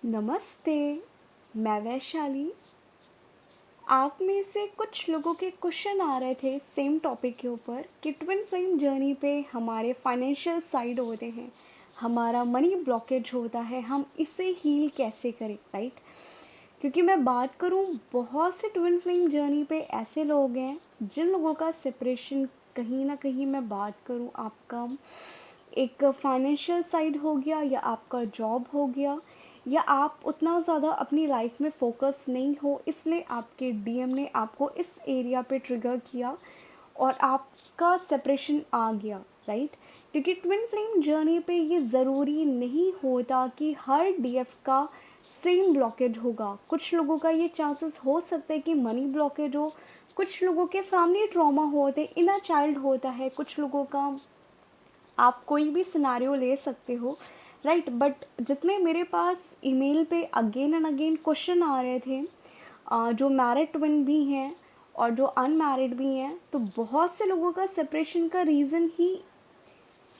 नमस्ते। मैं वैशाली। आप में से कुछ लोगों के क्वेश्चन आ रहे थे सेम टॉपिक के ऊपर कि ट्विन फ्लेम जर्नी पे हमारे फाइनेंशियल साइड होते हैं, हमारा मनी ब्लॉकेज होता है, हम इसे हील कैसे करें, राइट? क्योंकि मैं बात करूं, बहुत से ट्विन फ्लेम जर्नी पे ऐसे लोग हैं जिन लोगों का सेपरेशन, कहीं ना कहीं मैं बात करूं, आपका एक फाइनेंशियल साइड हो गया या आपका जॉब हो गया, या आप उतना ज़्यादा अपनी लाइफ में फोकस नहीं हो, इसलिए आपके डीएम ने आपको इस एरिया पे ट्रिगर किया और आपका सेपरेशन आ गया, राइट? क्योंकि ट्विन फ्लेम जर्नी पे ये ज़रूरी नहीं होता कि हर डीएफ का सेम ब्लॉकेज होगा। कुछ लोगों का ये चांसेस हो सकता है कि मनी ब्लॉकेज हो, कुछ लोगों के फैमिली ट्रॉमा होते, इनर चाइल्ड होता है, कुछ लोगों का आप कोई भी सिनेरियो ले सकते हो, राइट? बट जितने मेरे पास ईमेल पे अगेन एंड अगेन क्वेश्चन आ रहे थे, जो मैरिड ट्विन भी हैं और जो अनमैरिड भी हैं, तो बहुत से लोगों का सेपरेशन का रीज़न ही,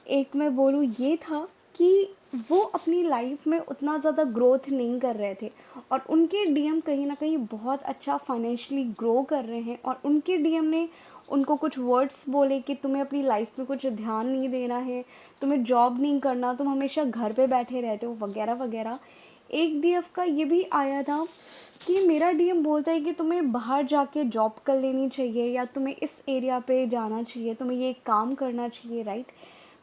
एक मैं बोलूँ, ये था कि वो अपनी लाइफ में उतना ज़्यादा ग्रोथ नहीं कर रहे थे और उनके डीएम कहीं ना कहीं बहुत अच्छा फाइनेंशियली ग्रो कर रहे हैं और उनके डीएम ने उनको कुछ वर्ड्स बोले कि तुम्हें अपनी लाइफ में कुछ ध्यान नहीं देना है, तुम्हें जॉब नहीं करना, तुम हमेशा घर पे बैठे रहते हो, वगैरह वगैरह। एक डीएफ का ये भी आया था कि मेरा डीएम बोलता है कि तुम्हें बाहर जाके जॉब कर लेनी चाहिए या तुम्हें इस एरिया पे जाना चाहिए, तुम्हें ये काम करना चाहिए, राइट?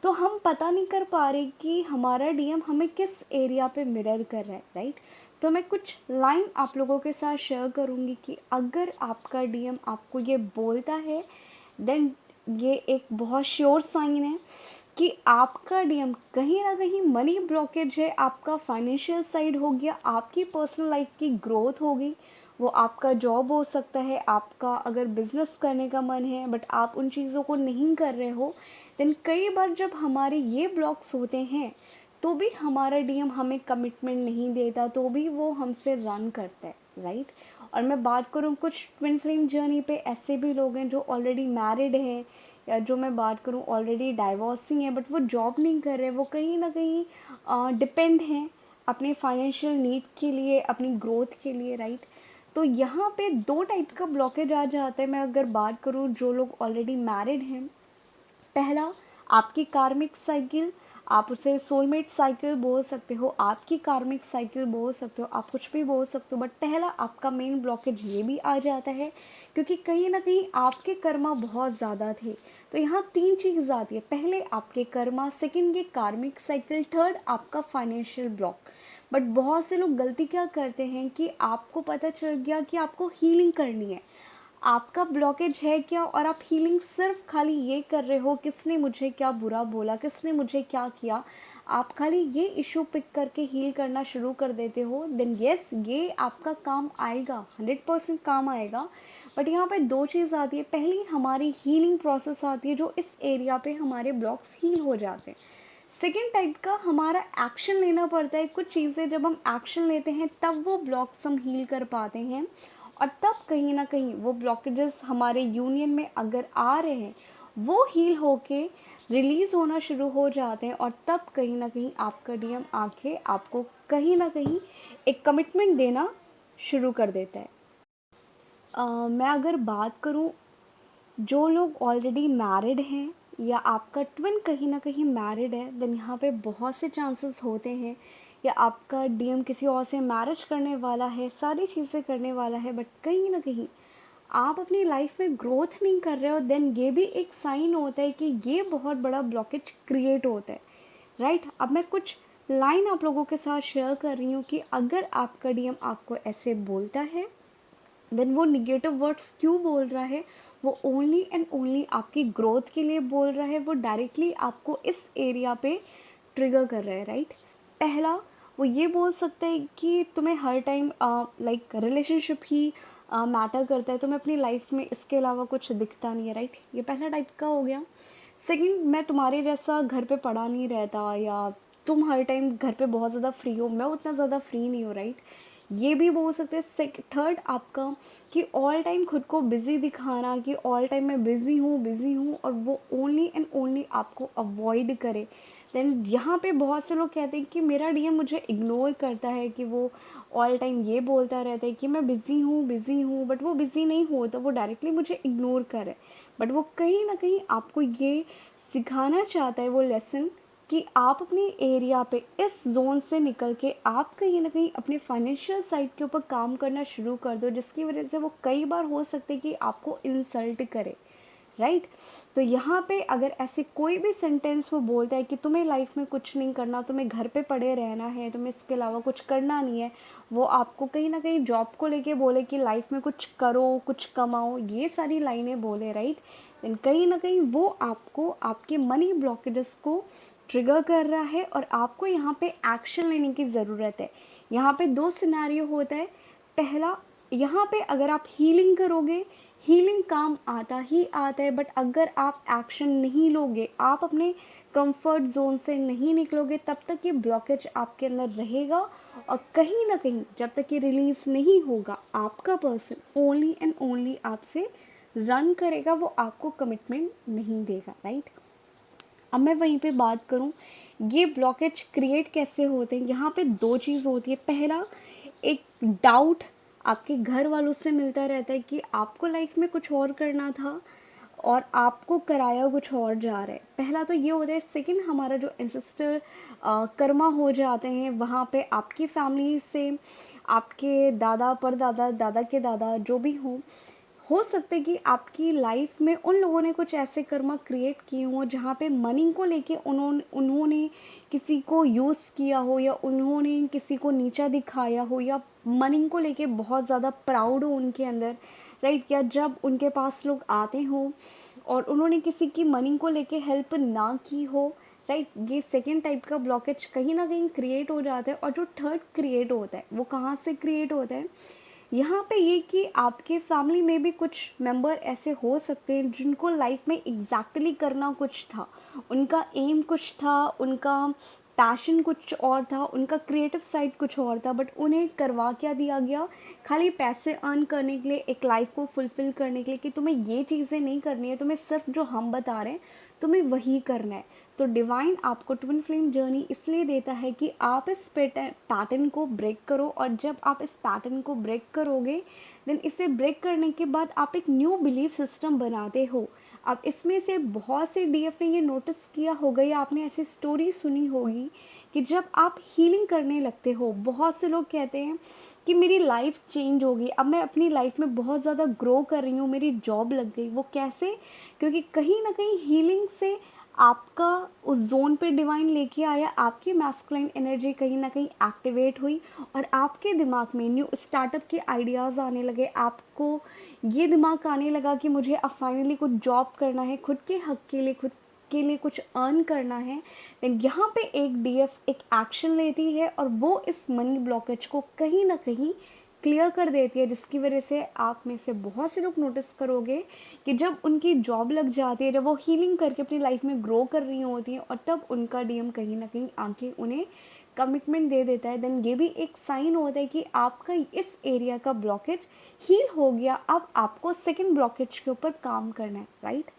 तो हम पता नहीं कर पा रहे कि हमारा डीएम हमें किस एरिया पे मिरर कर रहा है, राइट? तो मैं कुछ लाइन आप लोगों के साथ शेयर करूँगी कि अगर आपका डीएम आपको ये बोलता है, देन ये एक बहुत श्योर साइन है कि आपका डीएम कहीं ना कहीं मनी ब्लॉकेज है, आपका फाइनेंशियल साइड हो गया, आपकी पर्सनल लाइफ की ग्रोथ हो गई, वो आपका जॉब हो सकता है, आपका अगर बिजनेस करने का मन है बट आप उन चीज़ों को नहीं कर रहे हो, देन कई बार जब हमारे ये ब्लॉक्स होते हैं तो भी हमारा डीएम हमें कमिटमेंट नहीं देता, तो भी वो हमसे रन करता है, राइट? और मैं बात करूँ, कुछ ट्विन फ्लेम जर्नी पे ऐसे भी लोग हैं जो ऑलरेडी मैरिड हैं, या जो मैं बात करूँ ऑलरेडी डाइवोर्सिंग है, बट वो जॉब नहीं कर रहे, वो कहीं ना कहीं डिपेंड हैं अपने फाइनेंशियल नीड के लिए, अपनी ग्रोथ के लिए, राइट? तो यहाँ पे दो टाइप का ब्लॉकेज आ जाता है। मैं अगर बात करूँ जो लोग ऑलरेडी मैरिड हैं, पहला, आपकी कार्मिक साइकिल, आप उसे सोलमेट साइकिल बोल सकते हो, आपकी कार्मिक साइकिल बोल सकते हो, आप कुछ भी बोल सकते हो, बट पहला आपका मेन ब्लॉकेज ये भी आ जाता है क्योंकि कहीं ना कहीं आपके कर्मा बहुत ज़्यादा थे। तो यहाँ तीन चीज़ आती है, पहले आपके कर्मा, सेकंड ये कार्मिक साइकिल, थर्ड आपका फाइनेंशियल ब्लॉक। बट बहुत से लोग गलती क्या करते हैं कि आपको पता चल गया कि आपको हीलिंग करनी है, आपका ब्लॉकेज है क्या, और आप हीलिंग सिर्फ खाली ये कर रहे हो किसने मुझे क्या बुरा बोला, किसने मुझे क्या किया, आप खाली ये इशू पिक करके हील करना शुरू कर देते हो, देन यस, ये आपका काम आएगा, 100% काम आएगा। बट यहाँ पे दो चीज़ आती है, पहली हमारी हीलिंग प्रोसेस आती है जो इस एरिया पे हमारे ब्लॉक्स हील हो जाते हैं। सेकेंड टाइप का हमारा एक्शन लेना पड़ता है, कुछ चीज़ें जब हम एक्शन लेते हैं तब वो ब्लॉक्स हम हील कर पाते हैं, और तब कहीं ना कहीं वो ब्लॉकेजेस हमारे यूनियन में अगर आ रहे हैं वो हील होके रिलीज़ होना शुरू हो जाते हैं, और तब कहीं ना कहीं आपका डीएम आके आपको कहीं ना कहीं एक कमिटमेंट देना शुरू कर देता है। मैं अगर बात करूं, जो लोग ऑलरेडी मैरिड हैं या आपका ट्विन कहीं ना कहीं मैरिड है, देन यहाँ पे बहुत से चांसेस होते हैं, या आपका डीएम किसी और से मैरिज करने वाला है, सारी चीज़ें करने वाला है, बट कहीं ना कहीं आप अपनी लाइफ में ग्रोथ नहीं कर रहे हो, देन ये भी एक साइन होता है कि ये बहुत बड़ा ब्लॉकेज क्रिएट होता है, राइट? अब मैं कुछ लाइन आप लोगों के साथ शेयर कर रही हूँ कि अगर आपका डीएम आपको ऐसे बोलता है, देन वो निगेटिव वर्ड्स क्यों बोल रहा है, वो ओनली एंड ओनली आपकी ग्रोथ के लिए बोल रहा है, वो डायरेक्टली आपको इस एरिया पे ट्रिगर कर रहा है, राइट? पहला, वो ये बोल सकता है कि तुम्हें हर टाइम लाइक रिलेशनशिप ही मैटर करता है, तुम्हें अपनी लाइफ में इसके अलावा कुछ दिखता नहीं है, राइट? ये पहला टाइप का हो गया। सेकंड, मैं तुम्हारे जैसा घर पे पड़ा नहीं रहता, या तुम हर टाइम घर पे बहुत ज़्यादा फ्री हो, मैं उतना ज़्यादा फ्री नहीं हूँ, राइट? ये भी बोल सकते हैं। थर्ड आपका, कि ऑल टाइम खुद को बिज़ी दिखाना, कि ऑल टाइम मैं बिज़ी हूँ बिज़ी हूँ, और वो ओनली एंड ओनली आपको अवॉइड करे, देन यहाँ पे बहुत से लोग कहते हैं कि मेरा डीएम मुझे इग्नोर करता है, कि वो ऑल टाइम ये बोलता रहता है कि मैं बिज़ी हूँ, बट वो बिज़ी नहीं होता, वो डायरेक्टली मुझे इग्नोर करे। बट वो कहीं ना कहीं आपको ये सिखाना चाहता है वो लेसन कि आप अपने एरिया पे इस जोन से निकल के आप कहीं ना कहीं अपने फाइनेंशियल साइड के ऊपर काम करना शुरू कर दो, जिसकी वजह से वो कई बार हो सकते कि आपको इंसल्ट करे, राइट। तो यहाँ पे अगर ऐसे कोई भी सेंटेंस वो बोलता है कि तुम्हें लाइफ में कुछ नहीं करना, तुम्हें घर पे पड़े रहना है, तुम्हें इसके अलावा कुछ करना नहीं है, वो आपको कहीं ना कहीं जॉब को लेके बोले कि लाइफ में कुछ करो, कुछ कमाओ, ये सारी लाइनें बोले, राइट, देन कहीं ना कहीं वो आपको आपके मनी ब्लॉकेजेस को ट्रिगर कर रहा है और आपको यहाँ पे एक्शन लेने की ज़रूरत है। यहाँ पे दो सिनेरियो होता है। पहला, यहाँ पे अगर आप हीलिंग करोगे, हीलिंग काम आता ही आता है, बट अगर आप एक्शन नहीं लोगे, आप अपने कंफर्ट जोन से नहीं निकलोगे, तब तक ये ब्लॉकेज आपके अंदर रहेगा और कहीं ना कहीं जब तक ये रिलीज नहीं होगा, आपका पर्सन ओनली एंड ओनली आपसे रन करेगा, वो आपको कमिटमेंट नहीं देगा, राइट। अब मैं वहीं पे बात करूं, ये ब्लॉकेज क्रिएट कैसे होते हैं। यहाँ पे दो चीज़ होती है। पहला, एक डाउट आपके घर वालों से मिलता रहता है कि आपको लाइफ में कुछ और करना था और आपको कराया कुछ और जा रहा है। पहला तो ये होता है। सेकंड, हमारा जो एंसेस्टर कर्मा हो जाते हैं, वहाँ पे आपकी फैमिली से आपके दादा परदादा, दादा के दादा जो भी हो सकता है कि आपकी लाइफ में उन लोगों ने कुछ ऐसे कर्मा क्रिएट किए हों जहाँ पे मनी को लेके उन्होंने किसी को यूज़ किया हो, या उन्होंने किसी को नीचा दिखाया हो, या मनी को लेके बहुत ज़्यादा प्राउड हो उनके अंदर, राइट। या जब उनके पास लोग आते हों और उन्होंने किसी की मनी को लेके हेल्प ना की हो, राइट, ये सेकेंड टाइप का ब्लॉकेज कहीं ना कहीं क्रिएट हो जाता है। और जो थर्ड क्रिएट होता है वो कहाँ से क्रिएट होता है, यहाँ पे ये कि आपके फैमिली में भी कुछ मेंबर ऐसे हो सकते हैं जिनको लाइफ में एग्जैक्टली करना कुछ था, उनका एम कुछ था, उनका पैशन कुछ और था, उनका क्रिएटिव साइड कुछ और था, बट उन्हें करवा क्या दिया गया, खाली पैसे अर्न करने के लिए, एक लाइफ को फुलफिल करने के लिए कि तुम्हें ये चीज़ें नहीं करनी है, तुम्हें सिर्फ जो हम बता रहे हैं तुम्हें वही करना है। तो डिवाइन आपको ट्विन फ्लेम जर्नी इसलिए देता है कि आप इस पैटर्न को ब्रेक करो, और जब आप इस पैटर्न को ब्रेक करोगे, देन इसे ब्रेक करने के बाद आप एक न्यू बिलीफ सिस्टम बनाते हो। अब इसमें से बहुत से डीएफ ने ये नोटिस किया होगा, या आपने ऐसी स्टोरी सुनी होगी कि जब आप हीलिंग करने लगते हो, बहुत से लोग कहते हैं कि मेरी लाइफ चेंज हो गई, अब मैं अपनी लाइफ में बहुत ज़्यादा ग्रो कर रही हूँ, मेरी जॉब लग गई। वो कैसे? क्योंकि कहीं ना कहीं हीलिंग से आपका उस जोन पे डिवाइन लेके आया, आपकी मैस्कुलाइन एनर्जी कहीं ना कहीं एक्टिवेट हुई और आपके दिमाग में न्यू स्टार्टअप के आइडियाज़ आने लगे। आपको ये दिमाग आने लगा कि मुझे अब फाइनली कुछ जॉब करना है, खुद के हक के लिए, खुद के लिए कुछ अर्न करना है। देन यहाँ पे एक डीएफ एक एक्शन लेती है और वो इस मनी ब्लॉकेज को कहीं ना कहीं क्लियर कर देती है, जिसकी वजह से आप में से बहुत से लोग नोटिस करोगे कि जब उनकी जॉब लग जाती है, जब वो हीलिंग करके अपनी लाइफ में ग्रो कर रही होती हैं, और तब उनका डीएम कहीं ना कहीं आके उन्हें कमिटमेंट दे देता है। देन ये भी एक साइन होता है कि आपका इस एरिया का ब्लॉकेज हील हो गया, अब आपको सेकेंड ब्लॉकेज के ऊपर काम करना है, राइट।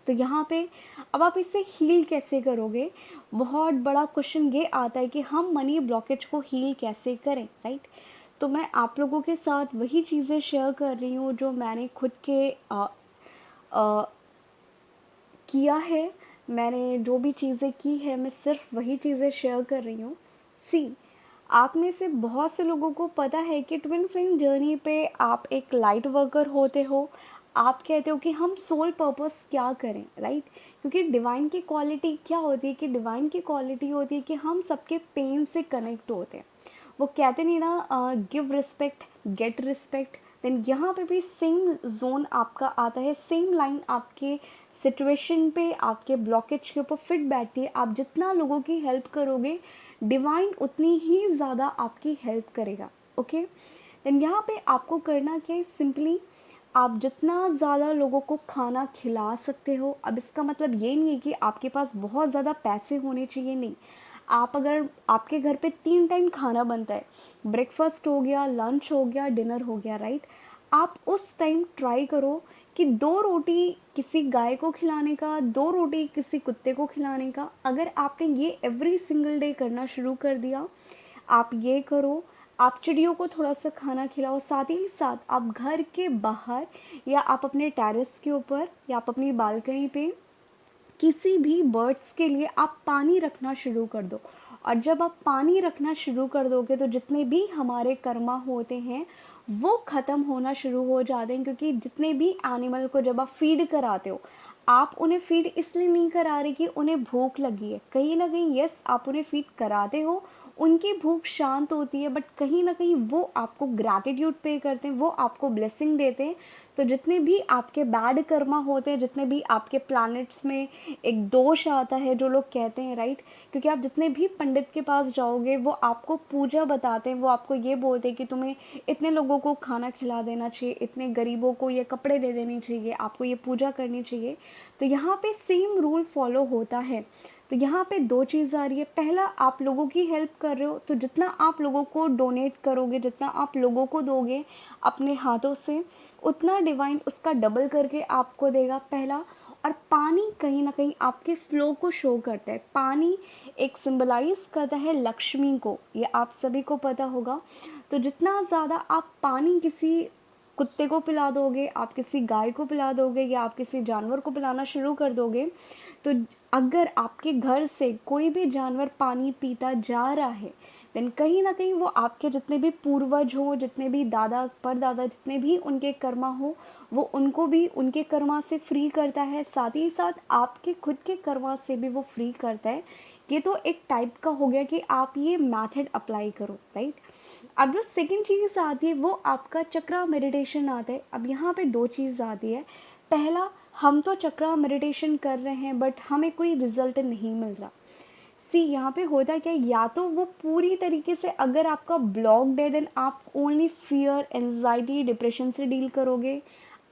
तो यहाँ पे अब आप इसे हील कैसे करोगे, बहुत बड़ा क्वेश्चन ये आता है कि हम मनी ब्लॉकेज को हील कैसे करें, राइट। तो मैं आप लोगों के साथ वही चीज़ें शेयर कर रही हूँ जो मैंने खुद के आ, किया है। मैंने जो भी चीज़ें की है, मैं सिर्फ वही चीज़ें शेयर कर रही हूँ। सी, आप में से बहुत से लोगों को पता है कि ट्विन फ्लेम जर्नी पे आप एक लाइट वर्कर होते हो। आप कहते हो कि हम सोल पर्पस क्या करें, राइट। क्योंकि डिवाइन की क्वालिटी क्या होती है, कि डिवाइन की क्वालिटी होती है कि हम सबके पेन से कनेक्ट होते हैं। वो कहते नहीं ना, give respect get respect. Then यहाँ पे भी सेम जोन आपका आता है, सेम लाइन आपके सिचुएशन पे, आपके ब्लॉकेज के ऊपर फिट बैठती है। आप जितना लोगों की हेल्प करोगे, डिवाइन उतनी ही ज़्यादा आपकी हेल्प करेगा, ओके। देन यहाँ पे आपको करना क्या है, सिंपली आप जितना ज़्यादा लोगों को खाना खिला सकते हो। अब इसका मतलब ये नहीं है कि आपके पास बहुत ज़्यादा पैसे होने चाहिए, नहीं। आप अगर आपके घर पे 3 टाइम खाना बनता है, ब्रेकफास्ट हो गया, लंच हो गया, डिनर हो गया, राइट, आप उस टाइम ट्राई करो कि 2 रोटी किसी गाय को खिलाने का, 2 रोटी किसी कुत्ते को खिलाने का, अगर आपने ये एवरी सिंगल डे करना शुरू कर दिया, आप ये करो, आप चिड़ियों को थोड़ा-सा खाना खिलाओ, साथ ही साथ आप घर के बाहर या आप अपने टेरेस के ऊपर या आप अपनी बालकनी पे किसी भी बर्ड्स के लिए आप पानी रखना शुरू कर दो। और जब आप पानी रखना शुरू कर दोगे तो जितने भी हमारे कर्मा होते हैं वो ख़त्म होना शुरू हो जाते हैं, क्योंकि जितने भी एनिमल को जब आप फीड कराते हो, आप उन्हें फीड इसलिए नहीं करा रहे कि उन्हें भूख लगी है। कहीं ना कहीं यस, आप उन्हें फीड कराते हो, उनकी भूख शांत होती है, बट कहीं ना कहीं वो आपको ग्रैटिट्यूड पे करते हैं, वो आपको ब्लेसिंग देते हैं। तो जितने भी आपके बैड कर्मा होते हैं, जितने भी आपके प्लैनेट्स में एक दोष आता है जो लोग कहते हैं, राइट, क्योंकि आप जितने भी पंडित के पास जाओगे वो आपको पूजा बताते हैं, वो आपको ये बोलते हैं कि तुम्हें इतने लोगों को खाना खिला देना चाहिए, इतने गरीबों को ये कपड़े दे देने चाहिए, आपको ये पूजा करनी चाहिए। तो यहाँ पे सेम रूल फॉलो होता है। तो यहाँ पे 2 चीज़ आ रही है। पहला, आप लोगों की हेल्प कर रहे हो, तो जितना आप लोगों को डोनेट करोगे, जितना आप लोगों को दोगे अपने हाथों से, उतना डिवाइन उसका डबल करके आपको देगा, पहला। और पानी कहीं ना कहीं आपके फ्लो को शो करता है। पानी एक सिंबलाइज करता है लक्ष्मी को, ये आप सभी को पता होगा। तो जितना ज़्यादा आप पानी किसी कुत्ते को पिला दोगे, आप किसी गाय को पिला दोगे या आप किसी जानवर को पिलाना शुरू कर दोगे, तो अगर आपके घर से कोई भी जानवर पानी पीता जा रहा है, देन कहीं ना कहीं वो आपके जितने भी पूर्वज हो, जितने भी दादा परदादा, जितने भी उनके कर्मा हो, वो उनको भी उनके कर्मा से फ्री करता है, साथ ही साथ आपके खुद के कर्मा से भी वो फ्री करता है। ये तो एक टाइप का हो गया कि आप ये मेथड अप्लाई करो, राइट। अब जो सेकंड चीज़ आती है वो आपका चक्रा मेडिटेशन आता है। अब यहाँ पे 2 चीज़ आती है। पहला, हम तो चक्रा मेडिटेशन कर रहे हैं बट हमें कोई रिजल्ट नहीं मिल रहा। सी यहाँ पे होता क्या, या तो वो पूरी तरीके से अगर आपका ब्लॉक्ड है, देन आप ओनली फियर, एंजाइटी, डिप्रेशन से डील करोगे।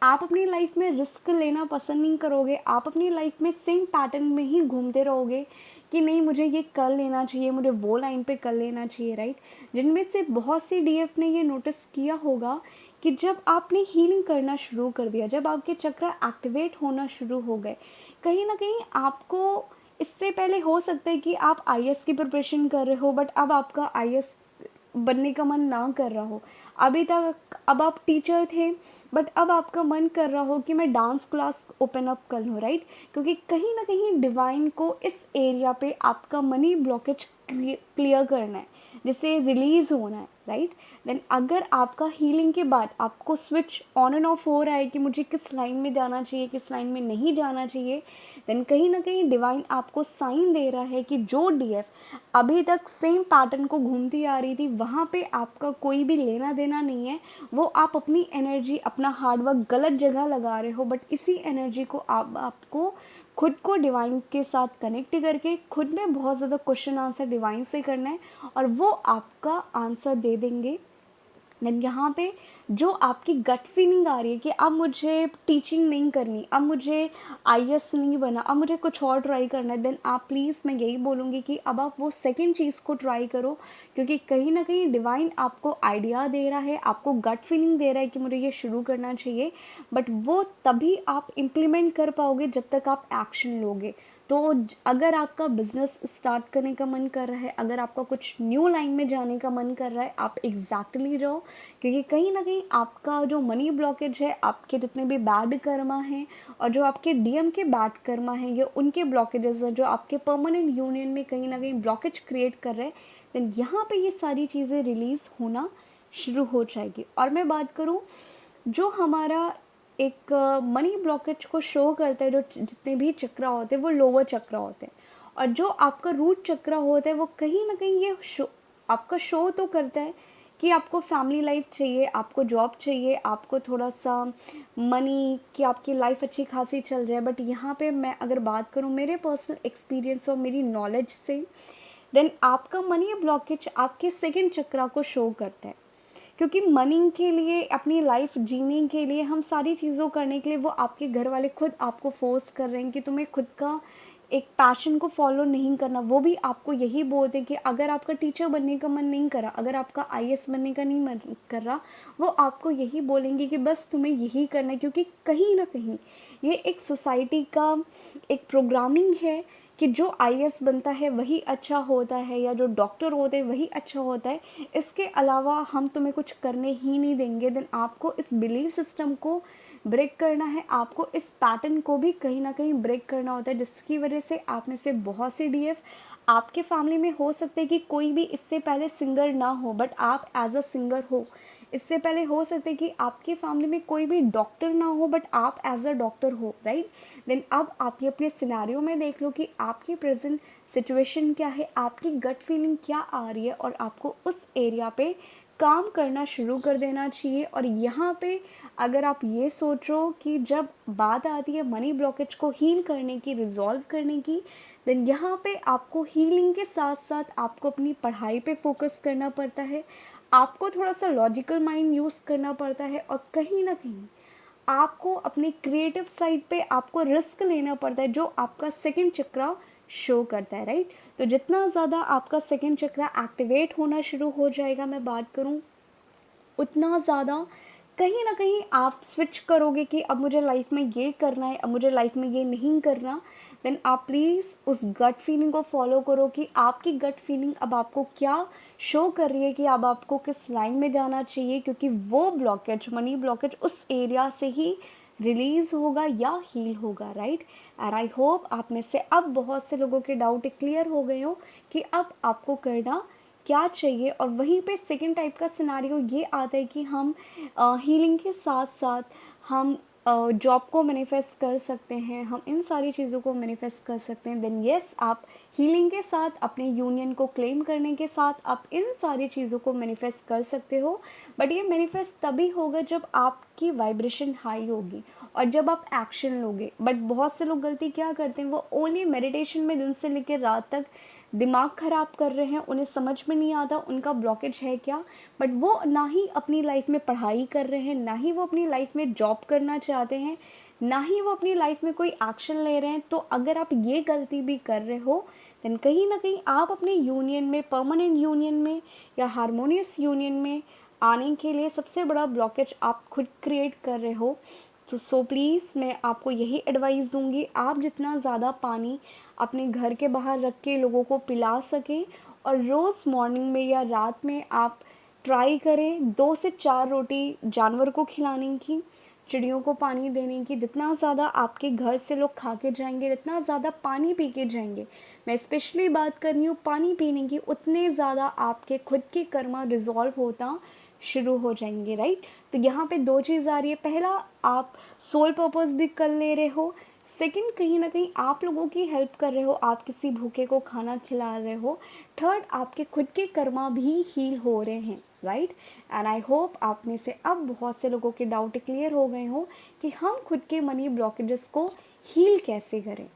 आप अपनी लाइफ में रिस्क लेना पसंद नहीं करोगे, आप अपनी लाइफ में सेम पैटर्न में ही घूमते रहोगे कि नहीं मुझे ये कर लेना चाहिए, मुझे वो लाइन पे कर लेना चाहिए, राइट। जिनमें से बहुत सी डीएफ ने ये नोटिस किया होगा कि जब आपने हीलिंग करना शुरू कर दिया, जब आपके चक्र एक्टिवेट होना शुरू हो गए, कहीं ना कहीं आपको, इससे पहले हो सकता है कि आप आईएएस की प्रिपरेशन कर रहे हो बट अब आपका आईएएस बनने का मन ना कर रहा हो। अभी तक अब आप टीचर थे बट अब आपका मन कर रहा हो कि मैं डांस क्लास ओपन अप कर लूँ, राइट। क्योंकि कहीं ना कहीं डिवाइन को इस एरिया पे आपका मनी ब्लॉकेज क्लियर करना है, जिससे रिलीज़ होना है, राइट। देन अगर आपका हीलिंग के बाद आपको स्विच ऑन एंड ऑफ हो रहा है कि मुझे किस लाइन में जाना चाहिए, किस लाइन में नहीं जाना चाहिए, देन कहीं ना कहीं डिवाइन आपको साइन दे रहा है कि जो डीएफ अभी तक सेम पैटर्न को घूमती आ रही थी, वहाँ पे आपका कोई भी लेना देना नहीं है। वो आप अपनी एनर्जी, अपना हार्डवर्क गलत जगह लगा रहे हो, बट इसी एनर्जी को आपको खुद को डिवाइन के साथ कनेक्ट करके खुद में बहुत ज़्यादा क्वेश्चन आंसर डिवाइन से करना है और वो आपका आंसर दे देंगे। देन यहाँ पे जो आपकी गट फीलिंग आ रही है कि अब मुझे टीचिंग नहीं करनी, अब मुझे आईएएस नहीं बना, अब मुझे कुछ और ट्राई करना है, देन आप प्लीज़, मैं यही बोलूँगी कि अब आप वो सेकंड चीज़ को ट्राई करो। क्योंकि कहीं ना कहीं डिवाइन आपको आइडिया दे रहा है, आपको गट फीलिंग दे रहा है कि मुझे ये शुरू करना चाहिए, बट वो तभी आप इम्प्लीमेंट कर पाओगे जब तक आप एक्शन लोगे। तो अगर आपका बिजनेस स्टार्ट करने का मन कर रहा है, अगर आपका कुछ न्यू लाइन में जाने का मन कर रहा है, आप एग्जैक्टली जाओ। क्योंकि कहीं ना कहीं आपका जो मनी ब्लॉकेज है, आपके जितने भी बैड कर्मा हैं और जो आपके डीएम के बैड कर्मा हैं, ये उनके ब्लॉकेजेस हैं जो आपके परमानेंट यूनियन में कहीं ना कहीं ब्लॉकेज क्रिएट कर रहे हैं। देन यहाँ पे ये सारी चीज़ें रिलीज़ होना शुरू हो जाएगी। और मैं बात करूँ जो हमारा एक मनी ब्लॉकेज को शो करता है, जो जितने भी चक्र होते हैं वो लोअर चक्र होते हैं, और जो आपका रूट चक्र होता है वो कहीं ना कहीं ये आपका शो तो करता है कि आपको फैमिली लाइफ चाहिए, आपको जॉब चाहिए, आपको थोड़ा सा मनी, कि आपकी लाइफ अच्छी खासी चल जाए। बट यहाँ पे मैं अगर बात करूँ मेरे पर्सनल एक्सपीरियंस और मेरी नॉलेज से, देन आपका मनी ब्लॉकेज आपके सेकंड चक्र को शो करता है। क्योंकि मनी के लिए, अपनी लाइफ जीने के लिए, हम सारी चीज़ों करने के लिए वो आपके घर वाले खुद आपको फोर्स कर रहे हैं कि तुम्हें खुद का एक पैशन को फॉलो नहीं करना, वो भी आपको यही बोलते हैं कि अगर आपका टीचर बनने का मन नहीं करा, अगर आपका आईएएस बनने का नहीं मन कर रहा, वो आपको यही बोलेंगे कि बस तुम्हें यही करना है, क्योंकि कहीं ना कहीं ये एक सोसाइटी का एक प्रोग्रामिंग है कि जो आईएएस बनता है वही अच्छा होता है, या जो डॉक्टर होते हैं वही अच्छा होता है, इसके अलावा हम तुम्हें कुछ करने ही नहीं देंगे। देन आपको इस बिलीफ सिस्टम को ब्रेक करना है, आपको इस पैटर्न को भी कहीं ना कहीं ब्रेक करना होता है, जिसकी वजह से आप में से बहुत सी डीएफ आपके फैमिली में हो सकते हैं कि कोई भी इससे पहले सिंगर ना हो, बट आप एज अ सिंगर हो। इससे पहले हो सकता है कि आपकी फैमिली में कोई भी डॉक्टर ना हो, बट आप एज अ डॉक्टर हो, राइट। देन अब आप ये अपने सिनेरियो में देख लो कि आपकी प्रेजेंट सिचुएशन क्या है, आपकी गट फीलिंग क्या आ रही है, और आपको उस एरिया पे काम करना शुरू कर देना चाहिए। और यहाँ पे अगर आप ये सोचो कि जब बात आती है मनी ब्लॉकेज को हील करने की, रिजॉल्व करने की, देन यहाँ पे आपको हीलिंग के साथ साथ आपको अपनी पढ़ाई पे फोकस करना पड़ता है, आपको थोड़ा सा लॉजिकल माइंड यूज़ करना पड़ता है, और कहीं ना कहीं आपको अपनी क्रिएटिव साइड पे आपको रिस्क लेना पड़ता है, जो आपका सेकंड चक्रा शो करता है, राइट। तो जितना ज़्यादा आपका सेकंड चक्रा एक्टिवेट होना शुरू हो जाएगा, मैं बात करूँ, उतना ज़्यादा कहीं ना कहीं आप स्विच करोगे कि अब मुझे लाइफ में ये करना है, अब मुझे लाइफ में ये नहीं करना। देन आप प्लीज़ उस गट फीलिंग को फॉलो करो कि आपकी गट फीलिंग अब आपको क्या शो कर रही है कि अब आपको किस लाइन में जाना चाहिए, क्योंकि वो ब्लॉकेज, मनी ब्लॉकेज, उस एरिया से ही रिलीज़ होगा या हील होगा, राइट। एंड आई होप आप में से अब बहुत से लोगों के डाउट क्लियर हो गए हो कि अब आपको करना क्या चाहिए। और वहीं पे सेकंड टाइप का सिनारियो ये आता है कि हम हीलिंग के साथ साथ हम जॉब को मैनिफेस्ट कर सकते हैं, हम इन सारी चीज़ों को मैनिफेस्ट कर सकते हैं। देन यस, आप हीलिंग के साथ अपने यूनियन को क्लेम करने के साथ आप इन सारी चीज़ों को मैनिफेस्ट कर सकते हो। बट ये मैनिफेस्ट तभी होगा जब आपकी वाइब्रेशन हाई होगी और जब आप एक्शन लोगे। बट बहुत से लोग गलती क्या करते हैं, वो ओनली मेडिटेशन में दिन से लेकर रात तक दिमाग ख़राब कर रहे हैं, उन्हें समझ में नहीं आता उनका ब्लॉकेज है क्या। बट वो ना ही अपनी लाइफ में पढ़ाई कर रहे हैं, ना ही वो अपनी लाइफ में जॉब करना चाहते हैं, ना ही वो अपनी लाइफ में कोई एक्शन ले रहे हैं। तो अगर आप ये गलती भी कर रहे हो, देन कहीं ना कहीं आप अपने यूनियन में, परमानेंट यूनियन में या हारमोनियस यूनियन में आने के लिए सबसे बड़ा ब्लॉकेज आप खुद क्रिएट कर रहे हो। तो सो प्लीज़ मैं आपको यही एडवाइस दूंगी, आप जितना ज़्यादा पानी अपने घर के बाहर रख के लोगों को पिला सकें, और रोज़ मॉर्निंग में या रात में आप ट्राई करें 2 से 4 रोटी जानवर को खिलाने की, चिड़ियों को पानी देने की। जितना ज़्यादा आपके घर से लोग खा के जाएंगे, जितना ज़्यादा पानी पी के जाएंगे, मैं स्पेशली बात कर रही हूँ पानी पीने की, उतने ज़्यादा आपके खुद के कर्मा रिजॉल्व होता शुरू हो जाएंगे, राइट। तो यहाँ पे 2 चीज़ आ रही है, पहला आप सोल पर्पस भी कर ले रहे हो, सेकंड कहीं ना कहीं आप लोगों की हेल्प कर रहे हो, आप किसी भूखे को खाना खिला रहे हो, थर्ड आपके खुद के कर्मा भी हील हो रहे हैं, राइट। एंड आई होप आप में से अब बहुत से लोगों के डाउट क्लियर हो गए हो कि हम खुद के मनी ब्लॉकेजेस को हील कैसे करें।